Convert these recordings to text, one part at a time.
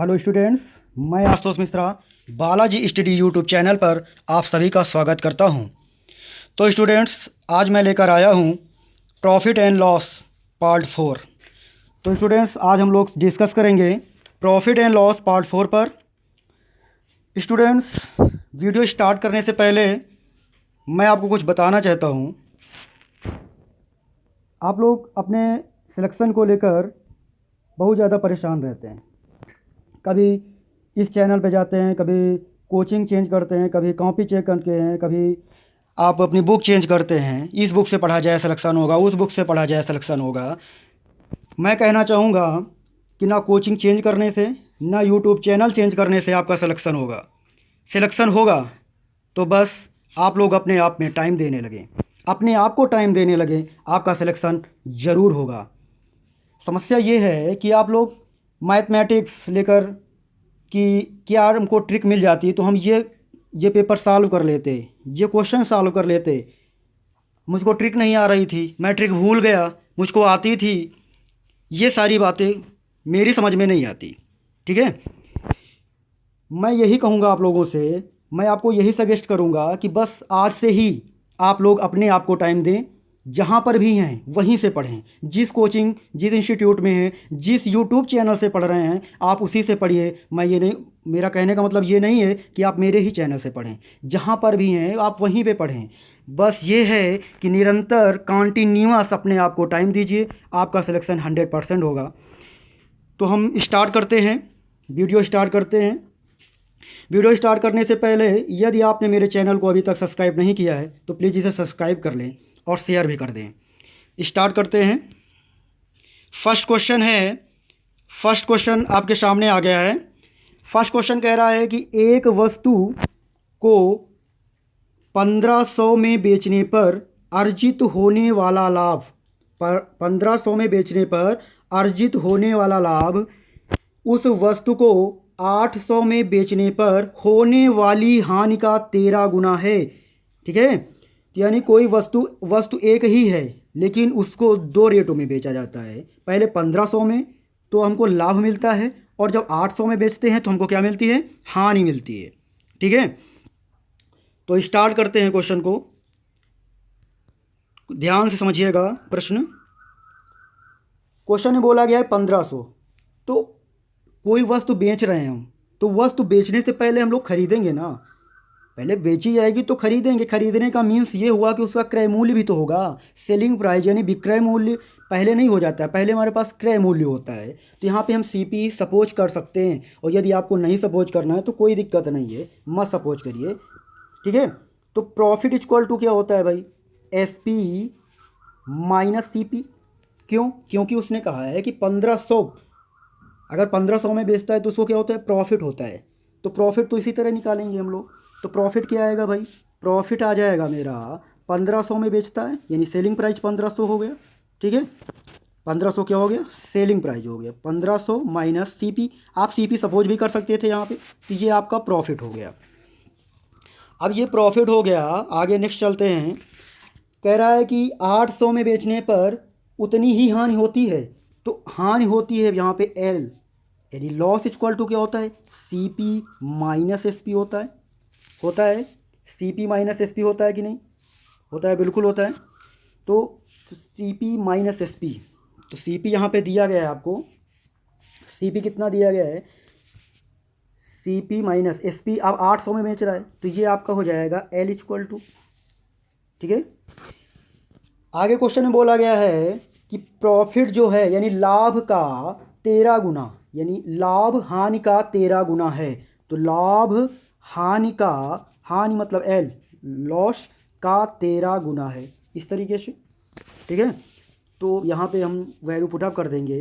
Hello students, मैं Ashutosh Mishra Balaji study YouTube channel पर आप सभी का स्वागत करता हूं। तो स्टूडेंट्स, आज मैं लेकर आया हूं प्रॉफिट एंड लॉस पार्ट 4। तो स्टूडेंट्स, आज हम लोग डिस्कस करेंगे प्रॉफिट एंड लॉस पार्ट 4 पर। स्टूडेंट्स, वीडियो स्टार्ट करने से पहले मैं आपको कुछ बताना चाहता हूं। आप लोग अपने सिलेक्शन को लेकर बहुत ज़्यादा परेशान रहते हैं। कभी इस चैनल पे जाते हैं, कभी कोचिंग चेंज करते हैं, कभी कॉपी चेक करते हैं, कभी आप अपनी बुक चेंज करते हैं। इस बुक से पढ़ा जाए सिलेक्शन होगा, उस बुक से पढ़ा जाए सिलेक्शन होगा। मैं कहना चाहूँगा कि ना कोचिंग चेंज करने से, ना यूट्यूब चैनल चेंज करने से आपका सिलेक्शन होगा। सिलेक्शन होगा तो बस आप लोग अपने आप में टाइम देने लगें, अपने आप को टाइम देने लगें, आपका सिलेक्शन ज़रूर होगा। समस्या ये है कि आप लोग मैथमेटिक्स लेकर कि क्या हमको ट्रिक मिल जाती तो हम ये पेपर सॉल्व कर लेते, ये क्वेश्चन सॉल्व कर लेते। मुझको ट्रिक नहीं आ रही थी, मैं ट्रिक भूल गया, मुझको आती थी। ये सारी बातें मेरी समझ में नहीं आती। ठीक है, मैं यही कहूँगा आप लोगों से, मैं आपको यही सजेस्ट करूँगा कि बस आज से ही आप लोग अपने आप को टाइम दें। जहाँ पर भी हैं वहीं से पढ़ें, जिस कोचिंग जिस इंस्टीट्यूट में हैं, जिस यूट्यूब चैनल से पढ़ रहे हैं आप उसी से पढ़िए। मैं ये नहीं, मेरा कहने का मतलब ये नहीं है कि आप मेरे ही चैनल से पढ़ें। जहाँ पर भी हैं आप वहीं पे पढ़ें। बस ये है कि निरंतर कॉन्टीन्यूअस अपने आप को टाइम दीजिए, आपका सिलेक्शन 100% होगा। तो हम स्टार्ट करते हैं, वीडियो स्टार्ट करते हैं। वीडियो स्टार्ट करने से पहले यदि आपने मेरे चैनल को अभी तक सब्सक्राइब नहीं किया है तो प्लीज़ इसे सब्सक्राइब कर लें और शेयर भी कर दें। स्टार्ट करते हैं। फर्स्ट क्वेश्चन है, फर्स्ट क्वेश्चन आपके सामने आ गया है। फर्स्ट क्वेश्चन कह रहा है कि एक वस्तु को 1500 में बेचने पर अर्जित होने वाला लाभ, पर 1500 में बेचने पर अर्जित होने वाला लाभ उस वस्तु को 800 में बेचने पर होने वाली हानि का 13 गुना है। ठीक है, यानी कोई वस्तु वस्तु एक ही है लेकिन उसको दो रेटों में बेचा जाता है। पहले 1500 में तो हमको लाभ मिलता है और जब 800 में बेचते हैं तो हमको क्या मिलती है, हानि मिलती है। ठीक है, तो स्टार्ट करते हैं क्वेश्चन को, ध्यान से समझिएगा प्रश्न। क्वेश्चन में बोला गया है 1500, तो कोई वस्तु बेच रहे हैं हम, तो वस्तु बेचने से पहले हम लोग खरीदेंगे ना, पहले बेची जाएगी तो खरीदेंगे। खरीदने का मीन्स ये हुआ कि उसका क्रय मूल्य भी तो होगा। सेलिंग प्राइस यानी विक्रय मूल्य पहले नहीं हो जाता है, पहले हमारे पास क्रय मूल्य होता है। तो यहाँ पे हम सीपी सपोज कर सकते हैं, और यदि आपको नहीं सपोज करना है तो कोई दिक्कत नहीं है, मत सपोज करिए। ठीक है, तो प्रॉफिट इक्वल टू क्या होता है भाई, S P minus C P. क्यों, क्योंकि उसने कहा है कि 1500, अगर 1500 में बेचता है तो उसको क्या होता है, प्रॉफिट होता है। तो प्रॉफिट तो इसी तरह निकालेंगे हम लोग। तो प्रॉफिट क्या आएगा भाई, प्रॉफिट आ जाएगा मेरा 1500 में बेचता है यानी सेलिंग प्राइस 1500 हो गया। ठीक है, 1500 क्या हो गया, सेलिंग प्राइस हो गया। 1500 माइनस सीपी, आप सीपी सपोज भी कर सकते थे यहाँ पे, तो ये आपका प्रॉफिट हो गया। अब ये प्रॉफिट हो गया, आगे नेक्स्ट चलते हैं। कह रहा है कि 800 में बेचने पर उतनी ही हानि होती है। तो हानि होती है यहाँ पे एल, यानी लॉस इक्वल टू क्या होता है, C P minus S P होता है। C P minus S P होता है कि नहीं, होता है, बिल्कुल होता है। तो C P minus S P, तो सी पी यहाँ पे दिया गया है आपको, सी पी कितना दिया गया है, C P minus S P. अब 800 में बेच रहा है तो ये आपका हो जाएगा एल इक्वल टू। ठीक है, आगे क्वेश्चन में बोला गया है कि प्रॉफिट जो है यानी लाभ का 13 गुना, यानी लाभ हानि का 13 गुना है। तो लाभ हानि का, हानि मतलब एल, लॉस का 13 गुना है, इस तरीके से। ठीक है, तो यहाँ पे हम वैल्यू पुटअप कर देंगे।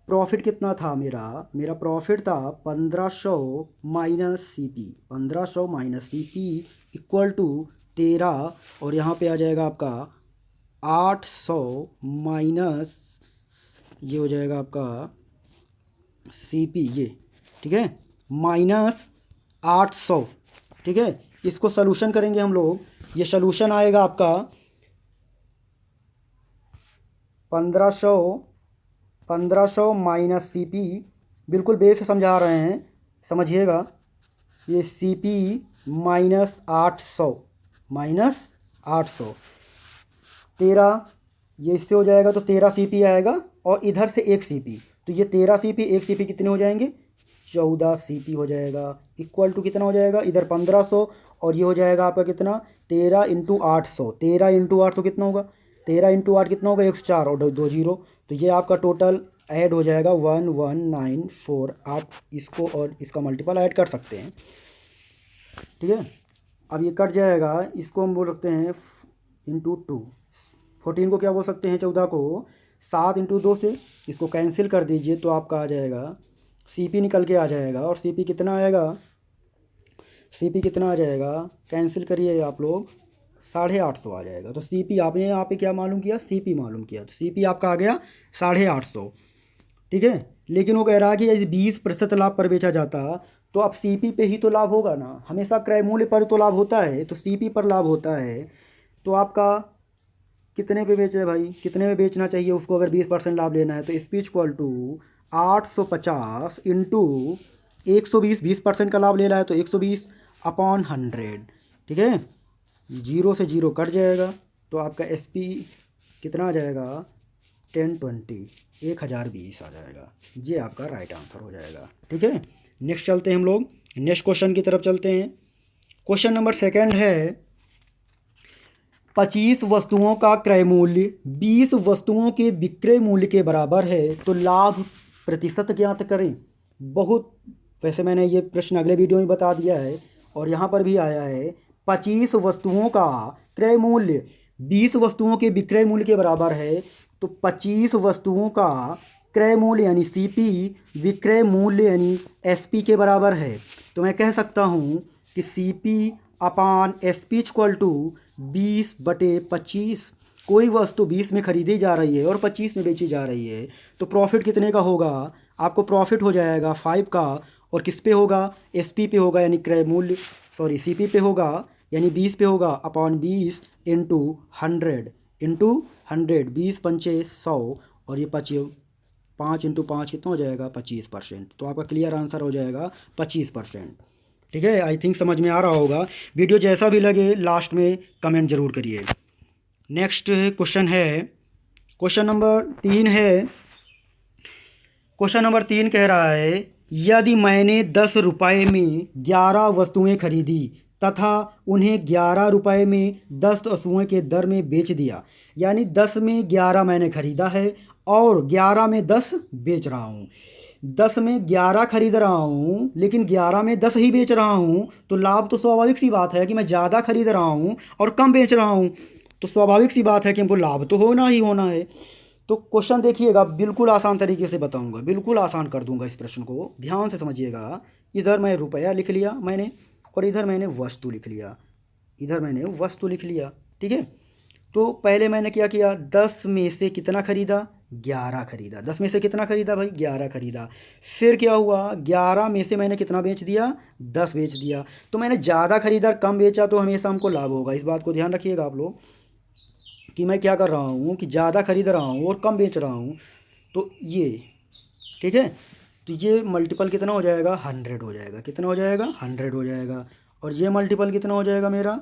प्रॉफिट कितना था मेरा, मेरा प्रॉफिट था 1500 minus C P, 1500 minus C P equal to 13, और यहाँ पे आ जाएगा आपका 800 माइनस, ये हो जाएगा आपका सी पी, ये ठीक है, माइनस 800। ठीक है, इसको सलूशन करेंगे हम लोग, ये सलूशन आएगा आपका 1500 माइनस सी पी बिल्कुल बेस से समझा रहे हैं, समझिएगा। ये CP -800 -800 13, ये इससे हो जाएगा तो 13 CP आएगा, और इधर से 1 CP, तो ये 13 CP 1 CP कितने हो जाएंगे, 14 CP हो जाएगा। इक्वल टू कितना हो जाएगा, इधर 1500, और ये हो जाएगा आपका कितना, 13 × 800। 13 × 800 कितना होगा, 13 × 8 कितना होगा, 104 और 2 जीरो, तो ये आपका टोटल ऐड हो जाएगा 1194। आप इसको और इसका मल्टीपल ऐड कर सकते हैं, ठीक है। अब ये कट जाएगा, इसको हम बोल सकते हैं ×2। 14 को क्या बोल सकते हैं, 14 को 7 × 2 से, इसको कैंसिल कर दीजिए तो आपका आ जाएगा CP निकल के आ जाएगा। और CP कितना आएगा, CP कितना आ जाएगा, कैंसिल करिए आप लोग, 850 आ जाएगा। तो CP आपने यहाँ पे क्या मालूम किया, CP मालूम किया, तो CP आपका आ गया 850, ठीक है। लेकिन वो कह रहा है कि यदि 20% लाभ पर बेचा जाता, तो अब CP पे ही तो लाभ होगा ना, हमेशा क्रय मूल्य पर तो लाभ होता है, तो CP पर लाभ होता है। तो आपका कितने पे बेचे भाई, कितने में बेचना चाहिए उसको, अगर 20% लाभ लेना है, तो SP इक्वल टू 850 इंटू 120, 20% का लाभ ले रहा है तो 120/100, ठीक है। जीरो से जीरो कट जाएगा, तो आपका SP कितना आ जाएगा, 1020 आ जाएगा। ये आपका राइट आंसर हो जाएगा, ठीक है। नेक्स्ट चलते हैं हम लोग, नेक्स्ट क्वेश्चन की तरफ चलते हैं। क्वेश्चन नंबर 2 है, 25 वस्तुओं का क्रय मूल्य 20 वस्तुओं के विक्रय मूल्य के बराबर है, तो लाभ प्रतिशत ज्ञात करें। बहुत, वैसे मैंने ये प्रश्न अगले वीडियो में बता दिया है, और यहाँ पर भी आया है, 25 वस्तुओं का क्रय मूल्य 20 वस्तुओं के विक्रय मूल्य के बराबर है, तो 25 वस्तुओं का क्रय मूल्य यानी CP, विक्रय मूल्य यानी SP के बराबर है। तो मैं कह सकता हूँ कि CP/SP इक्वल टू 20/25। कोई वस्तु 20 में खरीदी जा रही है और 25 में बेची जा रही है, तो प्रॉफिट कितने का होगा, आपको प्रॉफिट हो जाएगा 5 का, और किस पे होगा, SP पे होगा, यानी क्रय मूल्य, सॉरी CP पे होगा, यानी 20 पे होगा, अपॉन 20 इंटू 100 20 पंचे 100, और ये 5 × 5 कितना हो जाएगा, 25%। तो आपका क्लियर आंसर हो जाएगा 25%, ठीक है। आई थिंक समझ में आ रहा होगा। वीडियो जैसा भी लगे लास्ट में कमेंट ज़रूर करिए। नेक्स्ट क्वेश्चन है, क्वेश्चन नंबर 3 है। क्वेश्चन नंबर 3 कह रहा है, यदि मैंने 10 रुपये में 11 वस्तुएं खरीदी तथा उन्हें 11 रुपये में 10 वस्तुएं के दर में बेच दिया, यानी 10 में 11 मैंने खरीदा है और 11 में 10 बेच रहा हूँ। 10 में 11 खरीद रहा हूँ लेकिन 11 में 10 ही बेच रहा हूँ, तो लाभ तो स्वाभाविक सी बात है कि मैं ज़्यादा खरीद रहा हूँ और कम बेच रहा हूँ, तो स्वाभाविक सी बात है कि हमको लाभ तो होना ही होना है। तो क्वेश्चन देखिएगा, बिल्कुल आसान तरीके से बताऊंगा, बिल्कुल आसान कर दूंगा इस प्रश्न को, ध्यान से समझिएगा। इधर मैं रुपया लिख लिया मैंने, और इधर मैंने वस्तु लिख लिया, इधर मैंने वस्तु लिख लिया, ठीक है। तो पहले मैंने क्या किया, 10 में से कितना खरीदा, 11 खरीदा। 10 में से कितना खरीदा भाई, 11 खरीदा। फिर क्या हुआ, 11 में से मैंने कितना बेच दिया, 10 बेच दिया। तो मैंने ज़्यादा खरीदा कम बेचा, तो हमेशा हमको लाभ होगा। इस बात को ध्यान रखिएगा आप लोग, कि मैं क्या कर रहा हूँ कि ज़्यादा खरीद रहा हूँ और कम बेच रहा हूँ, तो ये, ठीक है। तो ये मल्टीपल कितना हो जाएगा, 100 हो जाएगा। कितना हो जाएगा, 100 हो जाएगा। और ये मल्टीपल कितना हो जाएगा मेरा,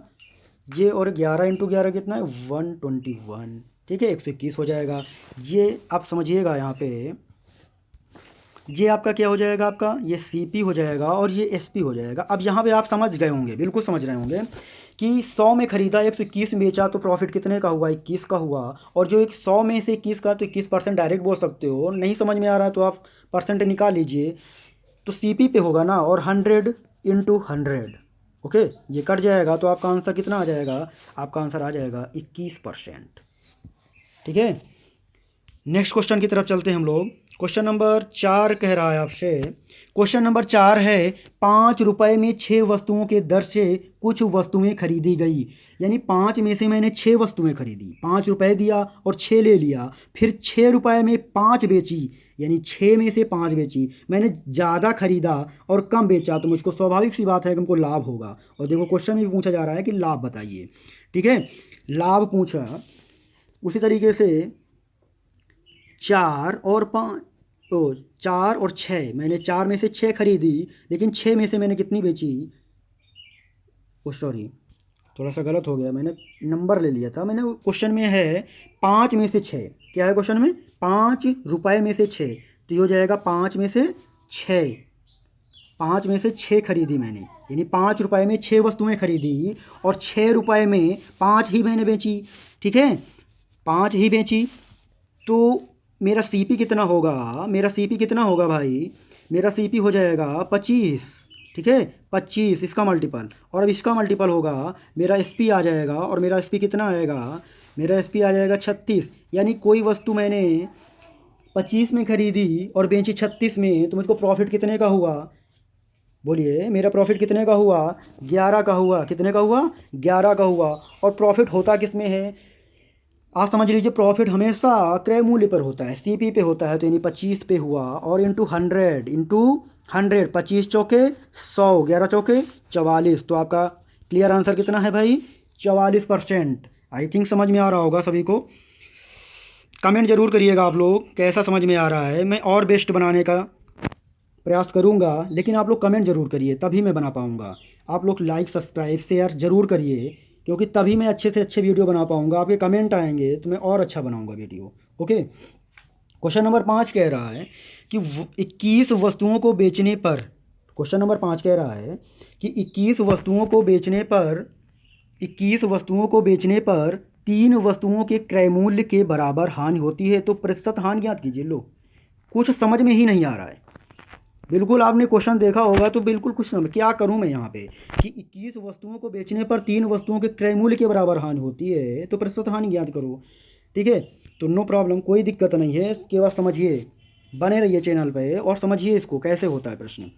ये और 11 × 11 कितना है, 121, ठीक है, 121 हो जाएगा। ये आप समझिएगा, यहाँ पे ये आपका क्या हो जाएगा, आपका ये CP हो जाएगा और ये SP हो जाएगा। अब यहाँ पे आप समझ गए होंगे, बिल्कुल समझ रहे होंगे कि 100 में ख़रीदा 121 में बेचा, तो प्रॉफिट कितने का हुआ, 21 का हुआ। और जो 100 में से 21 का, तो 21% डायरेक्ट बोल सकते हो। नहीं समझ में आ रहा है तो आप परसेंट निकाल लीजिए, तो CP पे होगा ना, और 100 × 100, ओके, ये कट जाएगा, तो आपका आंसर कितना आ जाएगा, आपका आंसर आ जाएगा 21%, ठीक है। नेक्स्ट क्वेश्चन की तरफ चलते हैं हम लोग। क्वेश्चन नंबर 4 कह रहा है आपसे, क्वेश्चन नंबर 4 है, 5 रुपये में 6 वस्तुओं के दर से कुछ वस्तुएं खरीदी गई, यानी 5 में से मैंने 6 वस्तुएं खरीदी, 5 रुपये दिया और 6 ले लिया, फिर 6 रुपये में 5 बेची, यानी 6 में से 5 बेची। मैंने ज़्यादा खरीदा और कम बेचा, तो मुझको स्वाभाविक सी बात है कि हमको लाभ होगा। और देखो क्वेश्चन में भी पूछा जा रहा है कि लाभ बताइए, ठीक है, लाभ पूछा। उसी तरीके से 4 और 5, तो 4 और 6, मैंने 4 में से 6 खरीदी, लेकिन 6 में से मैंने कितनी बेची? ओ सॉरी, थोड़ा सा गलत हो गया, मैंने नंबर ले लिया था। मैंने क्वेश्चन में है 5 में से 6, क्या है क्वेश्चन में? 5 रुपये में से 6, तो ये हो जाएगा 5 में से 6। 5 में से 6 खरीदी मैंने, यानी 5 रुपये में 6 वस्तुएं खरीदी और 6 रुपये में 5 ही मैंने बेची। ठीक है, 5 ही बेची। तो मेरा सीपी कितना होगा? मेरा सीपी कितना होगा भाई? मेरा सीपी हो जाएगा 25। ठीक है, 25 इसका मल्टीपल, और अब इसका मल्टीपल होगा, मेरा एसपी आ जाएगा। और मेरा एसपी कितना आएगा? मेरा एसपी आ जाएगा 36। यानी कोई वस्तु मैंने 25 में खरीदी और बेची 36 में, तो मुझको प्रॉफिट कितने का हुआ? बोलिए, मेरा प्रॉफिट कितने का हुआ? 11 का हुआ। कितने का हुआ? 11 का हुआ। और प्रॉफिट होता किस में है? आप समझ लीजिए, प्रॉफिट हमेशा क्रय मूल्य पर होता है, सीपी पे होता है। तो यानी 25 पे हुआ, और इंटू 100, 25 चौके 100, 11 चौके 44। तो आपका क्लियर आंसर कितना है भाई? 44%। आई थिंक समझ में आ रहा होगा सभी को। कमेंट जरूर करिएगा आप लोग, कैसा समझ में आ रहा है। मैं और बेस्ट बनाने का प्रयास करूंगा, लेकिन आप लोग कमेंट ज़रूर करिए, तभी मैं बना पाऊंगा। आप लोग लाइक सब्सक्राइब शेयर ज़रूर करिए, क्योंकि तभी मैं अच्छे से अच्छे वीडियो बना पाऊंगा। आपके कमेंट आएंगे तो मैं और अच्छा बनाऊंगा वीडियो। ओके, क्वेश्चन नंबर 5 कह रहा है कि 21 वस्तुओं को बेचने पर, क्वेश्चन नंबर 5 कह रहा है कि 21 वस्तुओं को बेचने पर, 21 वस्तुओं को बेचने पर 3 वस्तुओं के क्रय मूल्य के बराबर हानि होती है, तो प्रतिशत हानि ज्ञात कीजिए। लो, कुछ समझ में ही नहीं आ रहा है। बिल्कुल, आपने क्वेश्चन देखा होगा तो बिल्कुल कुछ समझ, क्या करूं मैं यहाँ पे कि 21 वस्तुओं को बेचने पर 3 वस्तुओं के क्रय मूल्य के बराबर हानि होती है, तो प्रतिशत हानि ज्ञात करो। ठीक है, तो नो प्रॉब्लम, कोई दिक्कत नहीं है। इसके बाद समझिए, बने रहिए चैनल पे और समझिए इसको कैसे होता है प्रश्न।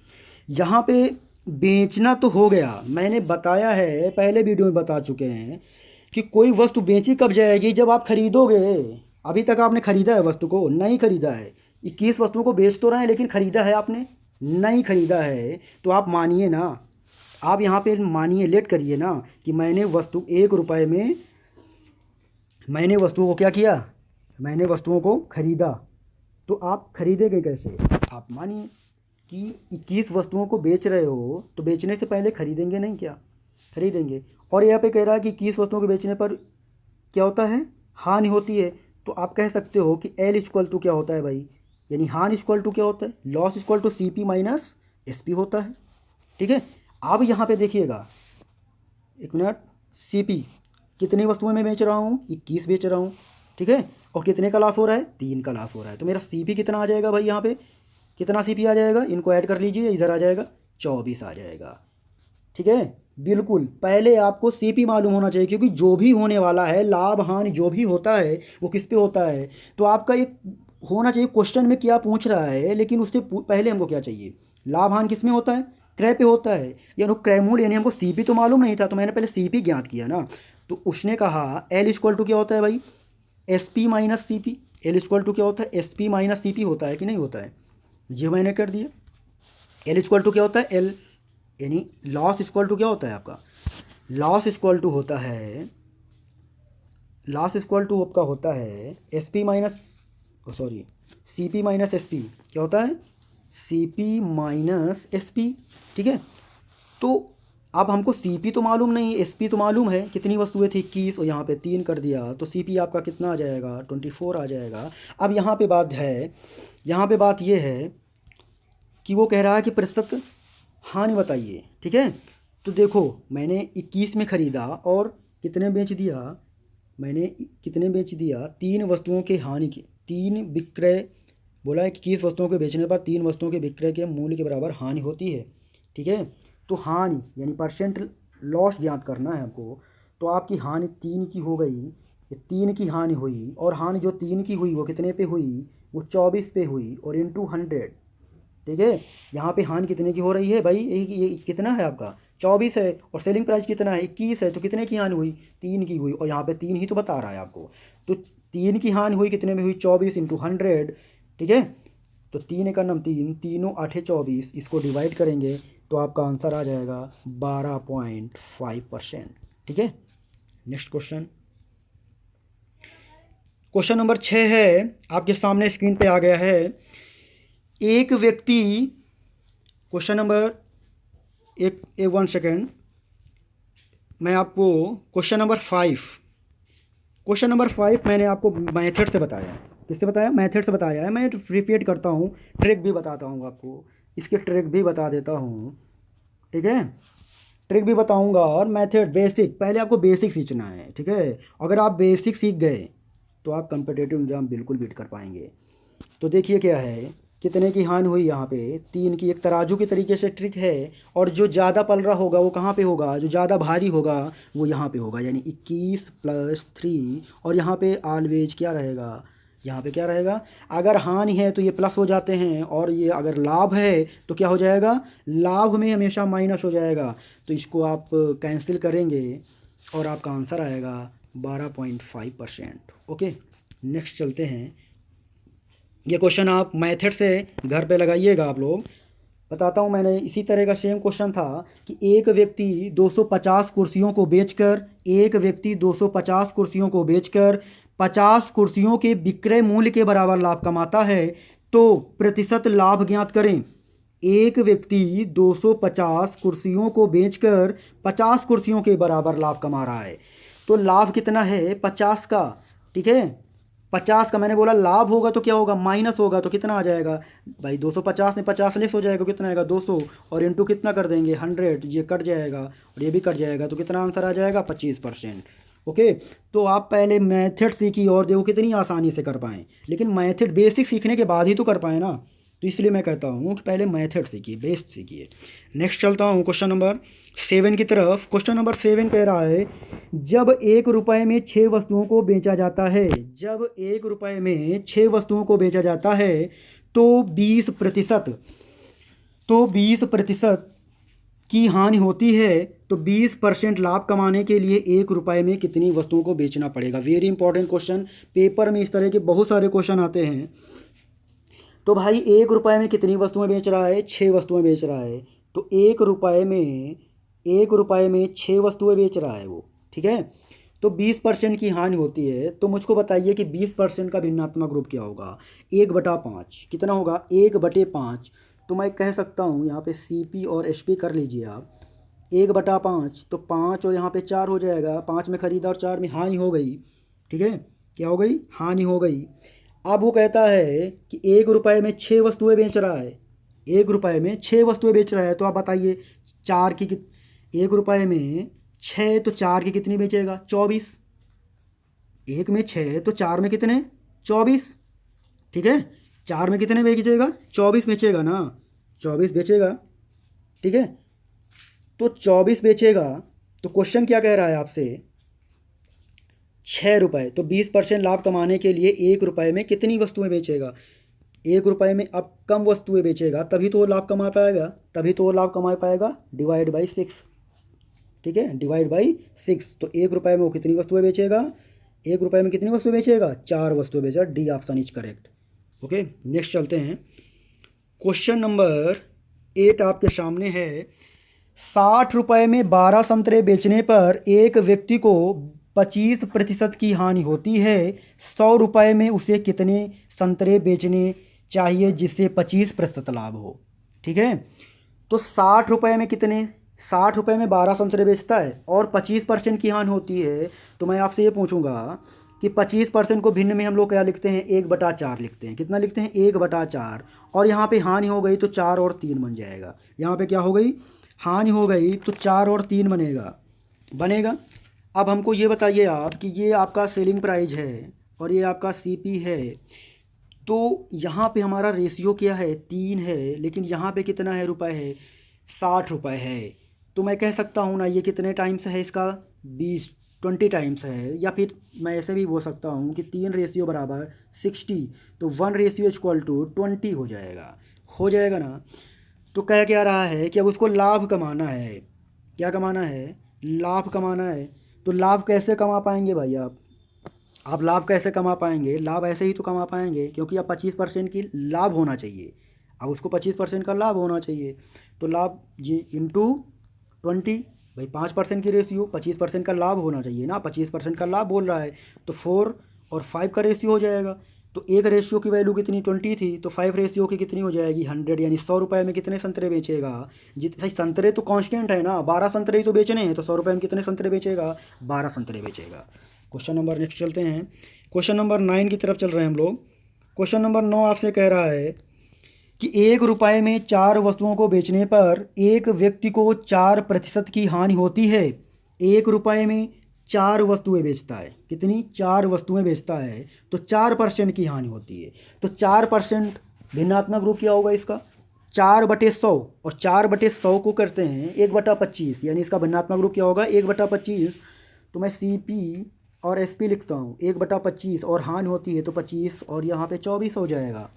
यहाँ पे बेचना तो हो गया, मैंने बताया है, पहले वीडियो में बता चुके हैं कि कोई वस्तु बेची कब जाएगी? जब आप खरीदोगे। अभी तक आपने खरीदा है वस्तु को? नहीं खरीदा है। 21 वस्तुओं को बेच तो रहे हैं, लेकिन खरीदा है आपने? नहीं खरीदा है। तो आप मानिए ना, आप यहाँ पे मानिए, लेट करिए ना कि मैंने वस्तु 1 रुपये में, मैंने वस्तुओं को क्या किया? मैंने वस्तुओं को खरीदा। तो आप खरीदेंगे कैसे? आप मानिए कि 21 वस्तुओं को बेच रहे हो, तो बेचने से पहले खरीदेंगे नहीं क्या? खरीदेंगे। और यहाँ पे कह रहा है कि 21 वस्तुओं के बेचने पर क्या होता है? हानि होती है। तो आप कह सकते हो कि एल इक्वल टू क्या होता है भाई? यानी हानि इक्वल टू क्या होता है? Loss equal to C P minus S P होता है। ठीक है, अब यहाँ पे देखिएगा, एक मिनट, सी पी कितनी वस्तुएं मैं बेच रहा हूँ? 21 बेच रहा हूँ। ठीक है, और कितने का लॉस हो रहा है? 3 का लॉस हो रहा है। तो मेरा सी पी कितना आ जाएगा भाई? यहाँ पे कितना सी पी आ जाएगा? इनको ऐड कर लीजिए, इधर आ जाएगा 24 आ जाएगा। ठीक है, बिल्कुल पहले आपको सीपी मालूम होना चाहिए, क्योंकि जो भी होने वाला है, लाभ हानि जो भी होता है, वो किस पे होता है? तो आपका एक होना चाहिए क्वेश्चन में क्या पूछ रहा है, लेकिन उससे पहले हमको क्या चाहिए? लाभ हानि किस में होता है? क्रय पे होता है। यानी क्रय मूल्य, यानी हमको सीपी तो मालूम नहीं था, तो मैंने पहले सीपी ज्ञात किया ना। तो उसने कहा एल इक्वल टू क्या होता है भाई? S P minus C P. L equal to क्या होता है? S P minus C P होता है कि नहीं होता है? जी मैंने कर दिया। एल इक्वल टू क्या होता है? एल, यानी लॉस इक्वल टू क्या होता है आपका? लॉस इक्वल टू होता है, लॉस इक्वल टू आपका होता है S P minus, sorry, C P minus S P. क्या होता है? C P minus S P. ठीक है, तो अब हमको सी पी तो मालूम नहीं, एस पी तो मालूम है। कितनी वस्तुएं थी? 21, और यहाँ पे 3 कर दिया, तो सी पी आपका कितना आ जाएगा? 24 आ जाएगा। अब यहाँ पे बात है, यहाँ पे बात ये है कि वो कह रहा है कि प्रतिशत हानि बताइए। ठीक है, तो देखो, मैंने 21 में ख़रीदा और कितने बेच दिया? मैंने कितने बेच दिया? 3 वस्तुओं के हानि के, 3 विक्रय, बोला है कि 21 वस्तुओं के बेचने पर 3 वस्तुओं के विक्रय के मूल्य के बराबर हानि होती है। ठीक है, तो हानि यानी परसेंट लॉस ज्ञात करना है हमको। तो आपकी हानि 3 की हो गई, ये 3 की हानि हुई, और हानि जो 3 की हुई वो कितने पे हुई? वो 24 पे हुई, और इंटू 100। ठीक है, यहाँ पे हानि कितने की हो रही है भाई? ये कितना है आपका? 24 है, और सेलिंग प्राइस कितना है? 21 है। तो कितने की हानि हुई? 3 की हुई, और यहाँ पे 3 ही तो बता रहा है आपको। तो 3 की हानि हुई, कितने में हुई? 24 इंटू 100। ठीक है, तो 3 एकम 3, तीनों 8 24, इसको डिवाइड करेंगे तो आपका आंसर आ जाएगा 12.5%। ठीक है, नेक्स्ट क्वेश्चन, क्वेश्चन नंबर 6 है, आपके सामने स्क्रीन पे आ गया है एक व्यक्ति, क्वेश्चन नंबर, एक 1 सेकेंड, मैं आपको क्वेश्चन नंबर 5 मैंने आपको मेथड से बताया। किससे बताया? मेथड से बताया है। मैं रिपीट करता हूँ, ट्रिक भी बताता हूँ आपको, इसके ट्रिक भी बता देता हूँ, ठीक है? ट्रिक भी बताऊंगा और मेथड, बेसिक, पहले आपको बेसिक सीखना है, ठीक है? अगर आप बेसिक सीख गए तो आप कम्पिटिटिव एग्ज़ाम बिल्कुल बीट कर पाएंगे। तो देखिए क्या है, कितने की हानि हुई यहाँ पे, 3 की। एक तराजू की तरीके से ट्रिक है, और जो ज़्यादा पल रहा होगा वो कहाँ पे होगा, जो ज़्यादा भारी होगा वो यहाँ पे होगा, यानी 21 + 3। और यहाँ पे ऑलवेज क्या रहेगा, यहाँ पे क्या रहेगा, अगर हानि है तो ये प्लस हो जाते हैं, और ये अगर लाभ है तो क्या हो जाएगा, लाभ में हमेशा माइनस हो जाएगा। तो इसको आप कैंसिल करेंगे और आपका आंसर आएगा 12.5%। ओके, नेक्स्ट चलते हैं। ये क्वेश्चन आप मेथड से घर पे लगाइएगा आप लोग। बताता हूँ, मैंने इसी तरह का सेम क्वेश्चन था कि एक व्यक्ति 250 कुर्सियों को बेचकर, 50 कुर्सियों के विक्रय मूल्य के बराबर लाभ कमाता है, तो प्रतिशत लाभ ज्ञात करें। एक व्यक्ति 250 कुर्सियों को बेचकर 50 कुर्सियों के बराबर लाभ कमा रहा है, तो लाभ कितना है, 50 का, ठीक है? 50 का मैंने बोला, लाभ होगा तो क्या होगा, माइनस होगा, तो कितना आ जाएगा भाई, 250 में 50 लेस हो जाएगा, कितना आएगा 200, और इंटू कितना कर देंगे 100, ये कट जाएगा और ये भी कट जाएगा, तो कितना आंसर आ जाएगा 25%। ओके, तो आप पहले मेथड सीखिए और देखो कितनी आसानी से कर पाएँ, लेकिन मेथड बेसिक सीखने के बाद ही तो कर पाएँ ना, तो इसलिए मैं कहता हूँ कि पहले मेथड सीखिए, बेस सीखिए। नेक्स्ट चलता हूँ क्वेश्चन नंबर 7 की तरफ। क्वेश्चन नंबर 7 कह रहा है, जब 1 रुपये में 6 वस्तुओं को बेचा जाता है, जब 1 रुपये में 6 वस्तुओं को बेचा जाता है, तो 20% की हानि होती है, तो 20% लाभ कमाने के लिए 1 रुपये में कितनी वस्तुओं को बेचना पड़ेगा। वेरी इंपॉर्टेंट क्वेश्चन, पेपर में इस तरह के बहुत सारे क्वेश्चन आते हैं। तो भाई 1 रुपये में कितनी वस्तुएं बेच रहा है, 6 वस्तुएं बेच रहा है, तो 1 रुपये में 6 वस्तुएं बेच रहा है वो, ठीक है? तो 20% की हानि होती है, तो मुझको बताइए कि 20% का भिन्नात्मक रूप क्या होगा, 1/5 कितना होगा, 1/5। तो मैं कह सकता हूँ यहाँ पे CP और HP कर लीजिए आप, 1/5, तो 5 और यहाँ पे 4 हो जाएगा, 5 में खरीदा और 4 में हानि हो गई, ठीक है? क्या हो गई, हानि हो गई। अब वो कहता है कि 1 रुपये में 6 वस्तुएं बेच रहा है, 1 रुपये में 6 वस्तुएं बेच रहा है, तो आप बताइए, चार की 1 रुपये में 6, तो 4 की कितनी बेचेगा, 24। 1 में 6 तो 4 में कितने, 24, ठीक है? 4 में कितने बेचेगा, 24 बेचेगा ना, 24 बेचेगा, ठीक है? तो 24 बेचेगा, तो क्वेश्चन क्या कह रहा है आपसे, 6 रुपये, तो 20% लाभ कमाने के लिए 1 रुपये में कितनी वस्तुएं बेचेगा, 1 रुपये में अब कम वस्तुएं बेचेगा, तभी तो वो लाभ कमा पाएगा, डिवाइड बाई 6, ठीक है? डिवाइड बाई 6, तो 1 रुपये में वो कितनी वस्तुएं बेचेगा, 1 रुपये में कितनी वस्तुएं बेचेगा, 4 वस्तुएं बेचेगा। D option is correct. Okay, next चलते हैं। क्वेश्चन नंबर 8 आपके सामने है, 60 रुपये में 12 संतरे बेचने पर एक व्यक्ति को 25% की हानि होती है, 100 रुपये में उसे कितने संतरे बेचने चाहिए जिससे 25% लाभ हो, ठीक है? तो 60 रुपये में कितने, 60 रुपये में 12 संतरे बेचता है और 25% की हानि होती है, तो मैं आपसे ये पूछूंगा कि 25% को भिन्न में हम लोग क्या लिखते हैं, 1/4 लिखते हैं। कितना लिखते हैं, 1/4, और यहाँ पे हानि हो गई तो 4 और 3 बन जाएगा। यहाँ पे क्या हो गई, हानि हो गई तो 4 और 3 बनेगा। अब हमको ये बताइए आप कि ये आपका सेलिंग प्राइस है और ये आपका CP है, तो यहाँ पे हमारा रेशियो क्या है, 3 है, लेकिन यहाँ पे कितना है, रुपए है, 60 रुपये है। तो मैं कह सकता हूँ ना, ये कितने टाइम्स है इसका, 20 टाइम्स है, या फिर मैं ऐसे भी बोल सकता हूँ कि 3 रेशियो बराबर 60, तो 1 रेशियो इक्वल टू 20 हो जाएगा ना। तो कह क्या रहा है कि अब उसको लाभ कमाना है, क्या कमाना है, लाभ कमाना है। तो लाभ कैसे कमा पाएंगे भाई आप लाभ कैसे कमा पाएंगे, लाभ ऐसे ही तो कमा पाएंगे, क्योंकि अब 25% की लाभ होना चाहिए, अब उसको 25% का लाभ होना चाहिए, तो लाभ जी इंटू 20, भाई 5% की रेशियो, 25% का लाभ होना चाहिए ना, 25% का लाभ बोल रहा है, तो 4 और 5 का रेशियो हो जाएगा, तो एक रेशियो की वैल्यू कितनी 20 थी, तो 5 रेशियो की कितनी हो जाएगी 100, यानी 100 रुपये में कितने संतरे बेचेगा। जितने संतरे तो कांस्टेंट है ना, 12 संतरे ही तो बेचने हैं, तो 100 रुपये में कितने संतरे बेचेगा, 12 संतरे बेचेगा। क्वेश्चन नंबर नेक्स्ट चलते हैं, क्वेश्चन नंबर 9 की तरफ चल रहे हैं हम लोग। क्वेश्चन नंबर 9 आपसे कह रहा है कि 1 रुपये में 4 वस्तुओं को बेचने पर एक व्यक्ति को 4% की हानि होती है। 1 रुपये में 4 वस्तुएं बेचता है, कितनी 4 वस्तुएं बेचता है, तो 4% की हानि होती है। तो 4% भिन्नात्मक रूप क्या होगा इसका, 4/100, और 4/100 को करते हैं 1/25, यानी इसका भिन्नात्मक रूप क्या होगा 1/25। तो मैं CP और SP लिखता हूँ 1/25, और हानि होती है तो 25, और यहाँ पे 24 हो जाएगा।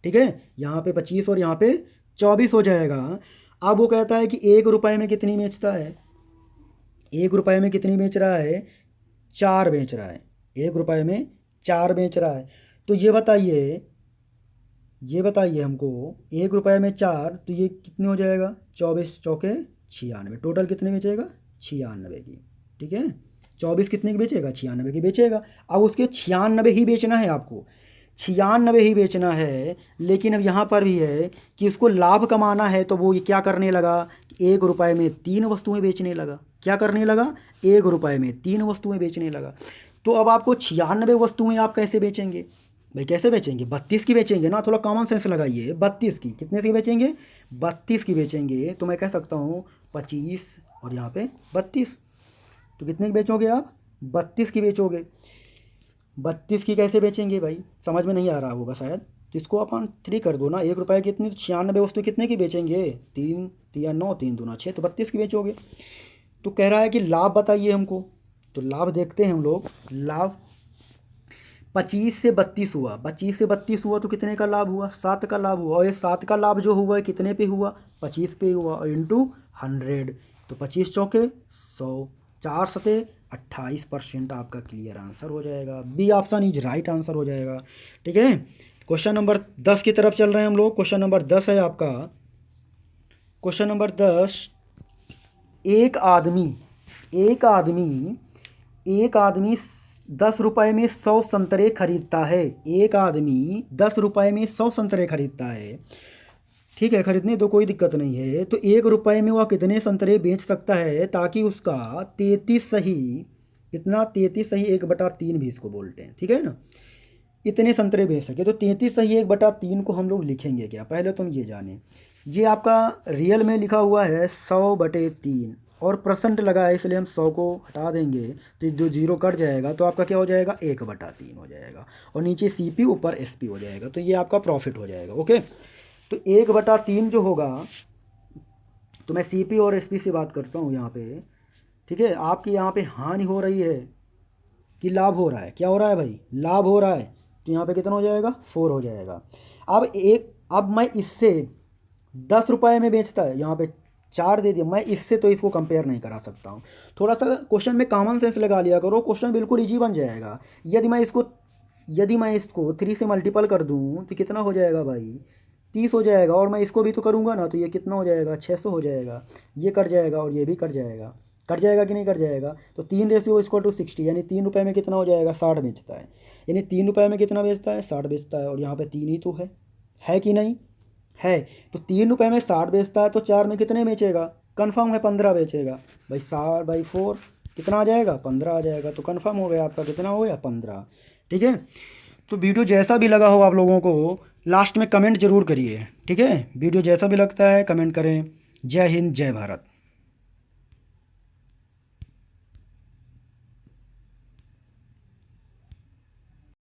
ठीक है, यहाँ पे 25 और यहाँ पे 24 हो जाएगा। अब वो कहता है कि 1 रुपये में कितनी बेचता है, 1 रुपये में कितनी बेच रहा है, 4 बेच रहा है, 1 रुपये में 4 बेच रहा है। तो ये बताइए हमको, 1 रुपये में 4, तो ये कितने हो जाएगा, 24 चौके 96, टोटल कितने बेचेगा 96 की। ठीक है, 24 कितने की बेचेगा, 96 की बेचेगा। अब उसके 96 ही बेचना है आपको, 96 ही बेचना है। लेकिन अब यहाँ पर भी है कि उसको लाभ कमाना है, तो वो ये क्या करने लगा, 1 रुपये में 3 वस्तुएं बेचने लगा। क्या करने लगा, 1 रुपये में 3 वस्तुएं बेचने लगा। तो अब आपको 96 वस्तुएं आप कैसे बेचेंगे भाई, कैसे बेचेंगे, 32 की बेचेंगे ना, थोड़ा कॉमन सेंस लगाइए। 32 की, कितने की बेचेंगे, 32 की बेचेंगे। तो मैं कह सकता हूँ 25 और यहाँ पे 32, तो कितने की बेचोगे आप, 32 की बेचोगे। 32 की कैसे बेचेंगे भाई, समझ में नहीं आ रहा होगा शायद, तो इसको अपन 3 कर दो ना, 1 रुपये की इतनी, तो 96 वस्तु कितने की बेचेंगे, 3 3 9, 3 दूना 6, तो 32 की बेचोगे। तो कह रहा है कि लाभ बताइए हमको, तो लाभ देखते हैं हम लोग। लाभ 25 से 32 हुआ, 25 से 32 हुआ तो कितने का लाभ हुआ, 7 का लाभ हुआ। और ये 7 का लाभ जो हुआ है कितने पे हुआ, 25 पे हुआ, और इंटू 100, तो 25 चौके 100, 4 सते 28% आपका क्लियर आंसर हो जाएगा। B option is right answer हो जाएगा। ठीक है, क्वेश्चन नंबर 10 की तरफ चल रहे हैं हम लोग। क्वेश्चन नंबर 10 है आपका, क्वेश्चन नंबर 10, एक आदमी एक आदमी एक आदमी 10 रुपये में 100 संतरे खरीदता है। एक आदमी 10 रुपये में 100 संतरे खरीदता है। ठीक है, खरीदने दो, कोई दिक्कत नहीं है। तो 1 रुपये में वह कितने संतरे बेच सकता है, ताकि उसका 33 सही, कितना 33 सही 1/3 भी इसको बोलते हैं। ठीक है ना, इतने संतरे बेच सके। तो 33 सही 1/3 को हम लोग लिखेंगे क्या, पहले तुम ये जाने, ये आपका रियल में लिखा हुआ है 100/3, और परसेंट लगा है इसलिए हम 100 को हटा देंगे, तो जो 0 कट जाएगा तो आपका क्या हो जाएगा 1/3 हो जाएगा, और नीचे CP ऊपर SP हो जाएगा, तो ये आपका प्रॉफिट हो जाएगा। ओके, तो 1/3 जो होगा, तो मैं CP और SP से बात करता हूँ यहाँ पे। ठीक है, आपकी यहाँ पे हानि हो रही है कि लाभ हो रहा है, क्या हो रहा है भाई, लाभ हो रहा है, तो यहाँ पे कितना हो जाएगा 4 हो जाएगा। अब मैं इससे 10 रुपये में बेचता है, यहाँ पे 4 दे दिया, मैं इससे तो इसको कंपेयर नहीं करा सकता हूँ। थोड़ा सा क्वेश्चन में कॉमन सेंस लगा लिया करो, क्वेश्चन बिल्कुल इजी बन जाएगा। यदि मैं इसको 3 से मल्टीपल कर दूँ तो कितना हो जाएगा भाई, 30 हो जाएगा। और मैं इसको भी तो करूँगा ना, तो ये कितना हो जाएगा 600 हो जाएगा। ये कट जाएगा और ये भी कट जाएगा, कट जाएगा कि नहीं कट जाएगा। तो 3:60, यानी 3 रुपये में कितना हो जाएगा 60 बेचता है, यानी 3 रुपये में कितना बेचता है 60 बेचता है। और यहाँ पे 3 ही तो है कि नहीं है। तो 3 रुपये में 60 बेचता है, तो 4 में कितने बेचेगा, कन्फर्म है 15 बेचेगा भाई। 60/4 कितना आ जाएगा 15 आ जाएगा, तो कन्फर्म हो गया आपका, कितना हो गया 15। ठीक है, तो वीडियो जैसा भी लगा हो आप लोगों को लास्ट में कमेंट जरूर करिए। ठीक है, वीडियो जैसा भी लगता है कमेंट करें। जय हिंद, जय भारत।